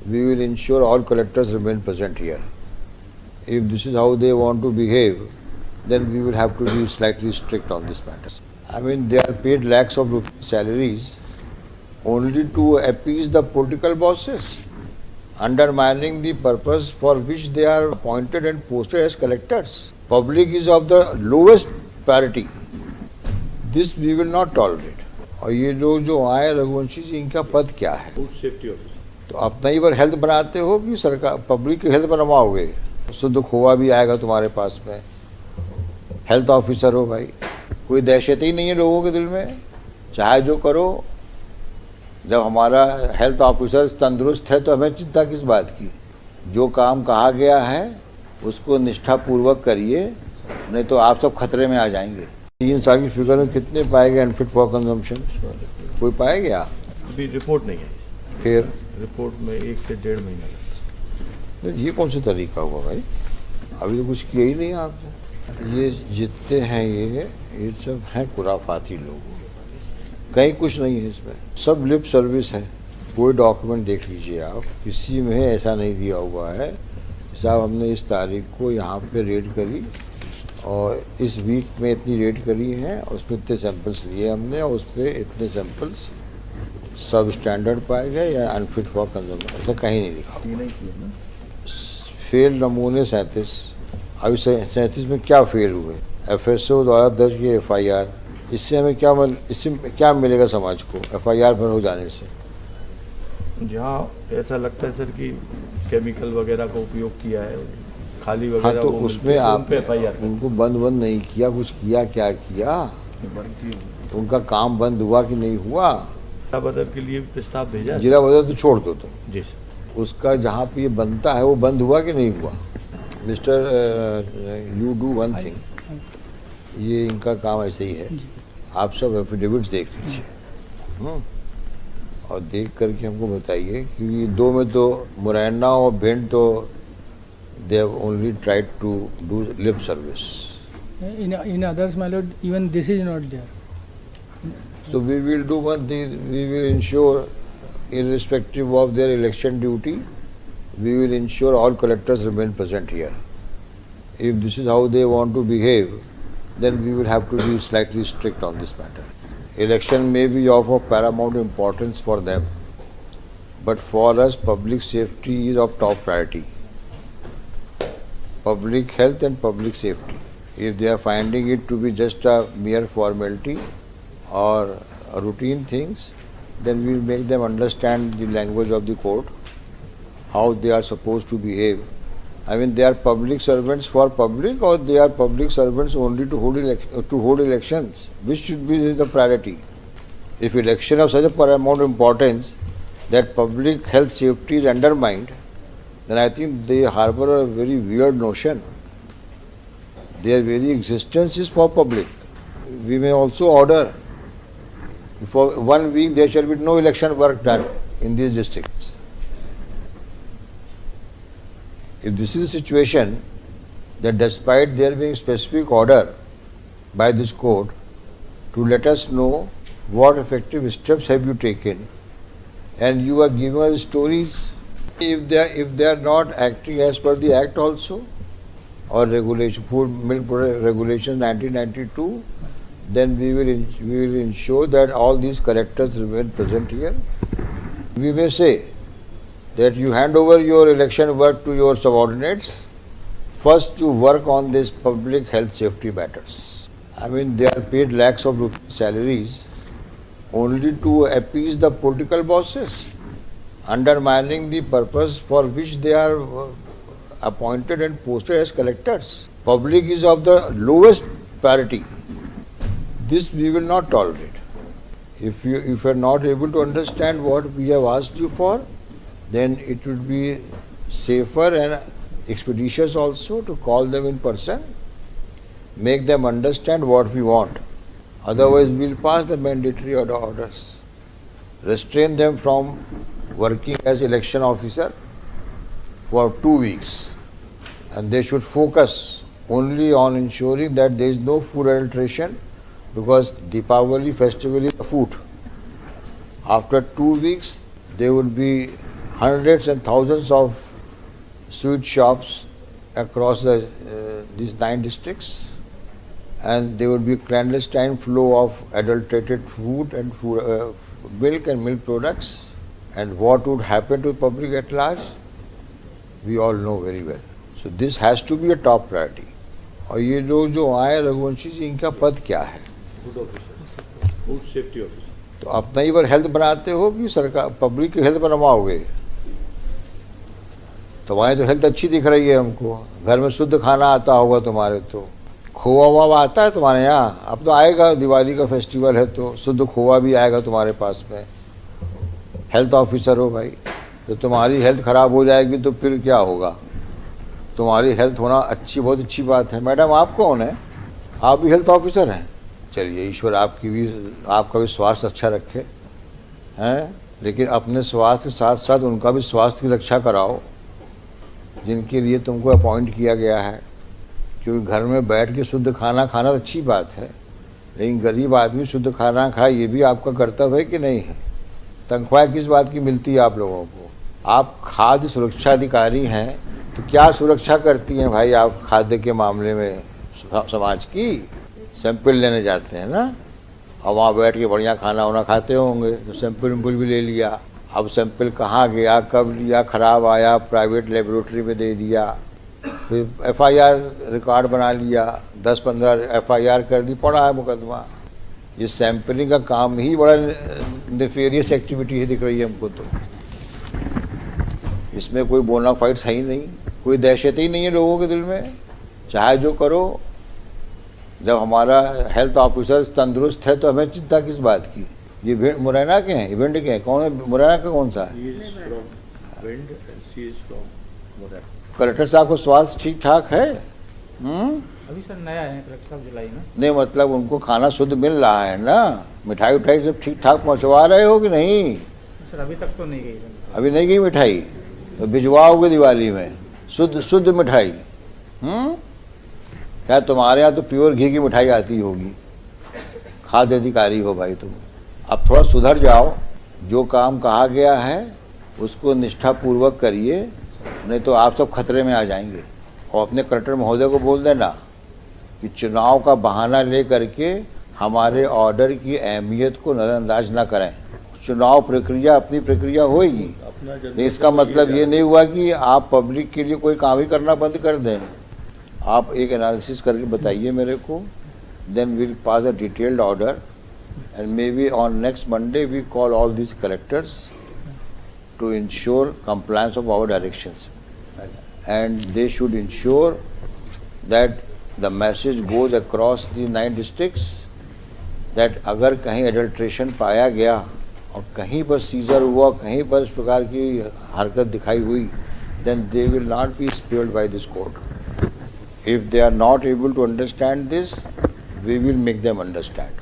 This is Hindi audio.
we will ensure all collectors remain present here. If this is how they want to behave, then we will have to be slightly strict on this matter. I mean, they are paid lakhs of rupees salaries only to appease the political bosses, undermining the purpose for which they are appointed and posted as collectors. Public is of the lowest priority. This we will not tolerate. और ये लोग जो आए रघुवंशी जी, इनका पद क्या है? Food safety officer. तो अपना ही बार हेल्थ बनाते हो कि सरकार पब्लिक की हेल्थ बनवाओगे? शुद्ध खोआ भी आएगा तुम्हारे पास में। हेल्थ ऑफिसर हो भाई, कोई दहशत ही नहीं है लोगों के दिल में, चाहे जो करो। जब हमारा हेल्थ ऑफिसर तंदुरुस्त है तो हमें चिंता किस बात की? जो काम कहा गया है उसको निष्ठापूर्वक करिए, नहीं तो आप सब खतरे में आ जाएंगे। 3 साल की फिगर में कितने पाएंगे अनफिट फॉर कंजम्पशन? कोई पाएगा? अभी रिपोर्ट नहीं है। फिर रिपोर्ट में 1 से 1.5 महीना लगता है। ये कौन सा तरीका हुआ भाई? अभी तो कुछ किया ही नहीं आपने। ये जितने हैं ये सब हैं खुराफाती लोग, कहीं कुछ नहीं है इसमें, सब लिप सर्विस है। कोई डॉक्यूमेंट देख लीजिए आप, किसी में ऐसा नहीं दिया हुआ है साहब हमने इस तारीख को यहाँ पे रेड करी और इस वीक में इतनी रेड करी है, उसमें इतने सैंपल्स लिए हमने और उस पर इतने सैंपल्स सब स्टैंडर्ड पाए गए या अनफिट फॉर कंजम्पशन, ऐसा कहीं नहीं लिखा। फेल नमूने 37। अभी 37 में क्या फेल हुए? FSO द्वारा दर्ज किए FIR। इससे हमें क्या मिलेगा समाज को FIR पर हो जाने से? जहाँ ऐसा लगता है सर कि केमिकल वगैरह का उपयोग किया है, खाली वगैरह, हाँ, तो उसमें आपने FIR उनको बंद नहीं किया, कुछ किया? क्या किया? उनका काम बंद हुआ कि नहीं हुआ? बदर के लिए प्रस्ताव भेजा। जिला बदर तो छोड़ दो तुम जी सर। उसका जहाँ पे ये बनता है वो बंद हुआ कि नहीं हुआ? Mister you do one thing, ये इनका काम ऐसे ही है, आप सब एफिडेविट्स देख लीजिए और देख करके हमको बताइए, क्योंकि 2 में तो मुरैना और भिंड तो they have only tried to do lip service. In others, my lord, even this is not there. So we will do one thing, we will ensure, irrespective of their election duty, we will ensure all collectors remain present here. If this is how they want to behave, then we will have to be slightly strict on this matter. Election may be of paramount importance for them, but for us public safety is of top priority. Public health and public safety. If they are finding it to be just a mere formality or routine things, then we will make them understand the language of the court, how they are supposed to behave. I mean, they are public servants for public, or they are public servants only to hold elections? Which should be the priority? If election of such a paramount importance that public health safety is undermined, then I think they harbor a very weird notion. Their very existence is for public. We may also order for 1 week there shall be no election work done in these districts. If this is the situation, that despite there being specific order by this court to let us know what effective steps have you taken, and you are giving us stories, if they are not acting as per the act also, or regulation, food milk regulation 1992, then we will ensure that all these collectors remain present here. We may say that you hand over your election work to your subordinates, first to work on this public health safety matters. I mean, they are paid lakhs of rupees salaries only to appease the political bosses, undermining the purpose for which they are appointed and posted as collectors. Public is of the lowest priority. This we will not tolerate. If you are not able to understand what we have asked you for, then it would be safer and expeditious also to call them in person, make them understand what we want. Otherwise, we will pass the mandatory orders, restrain them from working as election officer for 2 weeks, and they should focus only on ensuring that there is no food adulteration, because Deepavali festival is food. After 2 weeks, they would be hundreds and thousands of sweet shops across these 9 districts, and there would be clandestine flow of adulterated food and milk and milk products. And what would happen to the public at large? We all know very well. So this has to be a top priority. और ये लोग जो आए रघुवंशी जी, इनका पद क्या है? Food officer, food safety officer. तो अपना ही पर हेल्थ बनाते हो कि सरकार पब्लिक की हेल्थ बनवाओगे? तुम्हारी तो हेल्थ अच्छी दिख रही है हमको, घर में शुद्ध खाना आता होगा तुम्हारे, तो खोवा वोवा आता है तुम्हारे यहाँ? अब तो आएगा, दिवाली का फेस्टिवल है तो शुद्ध खोवा भी आएगा तुम्हारे पास में। हेल्थ ऑफिसर हो भाई, तो तुम्हारी हेल्थ खराब हो जाएगी तो फिर क्या होगा? तुम्हारी हेल्थ होना अच्छी, बहुत अच्छी बात है। मैडम आप कौन है? आप भी हेल्थ ऑफिसर हैं? चलिए, ईश्वर आपका भी स्वास्थ्य अच्छा रखे हैं, लेकिन अपने स्वास्थ्य के साथ साथ उनका भी स्वास्थ्य की रक्षा कराओ जिनके लिए तुमको अपॉइंट किया गया है। क्योंकि घर में बैठ के शुद्ध खाना खाना तो अच्छी बात है, लेकिन गरीब आदमी शुद्ध खाना खाए ये भी आपका कर्तव्य है कि नहीं है? तनख्वाह किस बात की मिलती है आप लोगों को? आप खाद्य सुरक्षा अधिकारी हैं, तो क्या सुरक्षा करती हैं भाई आप खाद्य के मामले में समाज की? सैंपल लेने जाते हैं ना, और वहाँ बैठ के बढ़िया खाना वाना खाते होंगे, तो सैंपल भी ले लिया। अब सैंपल कहाँ गया, कब लिया, खराब आया, प्राइवेट लेबोरेटरी में दे दिया, फिर FIR रिकॉर्ड बना लिया, 10-15 FIR कर दी, पड़ा है मुकदमा। ये सैंपलिंग का काम ही बड़ा नेफेरियस एक्टिविटी है दिख रही है हमको। तो इसमें कोई बोनाफाइड्स है ही नहीं, कोई दहशत ही नहीं है लोगों के दिल में। चाहे जो करो, जब हमारा हेल्थ ऑफिसर तंदुरुस्त है तो हमें चिंता किस बात की? ये मुरैना के हैं, इवेंट के हैं? कौन है मुरैना का? कौन सा है? कलेक्टर साहब को स्वास्थ्य ठीक ठाक है? अभी सर नया है कलेक्टर साहब, जुलाई में। नहीं, मतलब उनको खाना शुद्ध मिल रहा है ना? मिठाई उठाई सब ठीक ठाक पहुंचवा रहे हो कि नहीं? सर अभी तक तो नहीं गई सर। अभी नहीं गई मिठाई? तो भिजवाओगे दिवाली में शुद्ध मिठाई। क्या तुम्हारे यहाँ तो प्योर घी की मिठाई आती होगी? खाद्य अधिकारी हो भाई तुम। अब थोड़ा सुधर जाओ, जो काम कहा गया है उसको निष्ठापूर्वक करिए, नहीं तो आप सब खतरे में आ जाएंगे। और अपने कलेक्टर महोदय को बोल देना कि चुनाव का बहाना ले करके हमारे ऑर्डर की अहमियत को नज़रअंदाज ना करें। चुनाव प्रक्रिया अपनी प्रक्रिया होगी, इसका मतलब ये नहीं हुआ कि आप पब्लिक के लिए कोई काम ही करना बंद कर दें। आप एक एनालिसिस करके बताइए मेरे को, then will pass a detailed order, and may be on next Monday we call all this collectors to ensure compliance of our directions, and they should ensure that the message goes across the 9 districts that अगर कहीं adulteration पाया गया और कहीं पर सीजर हुआ, कहीं पर इस प्रकार की हरकत दिखाई हुई, then they will not be spared by this court. If they are not able to understand this, we will make them understand.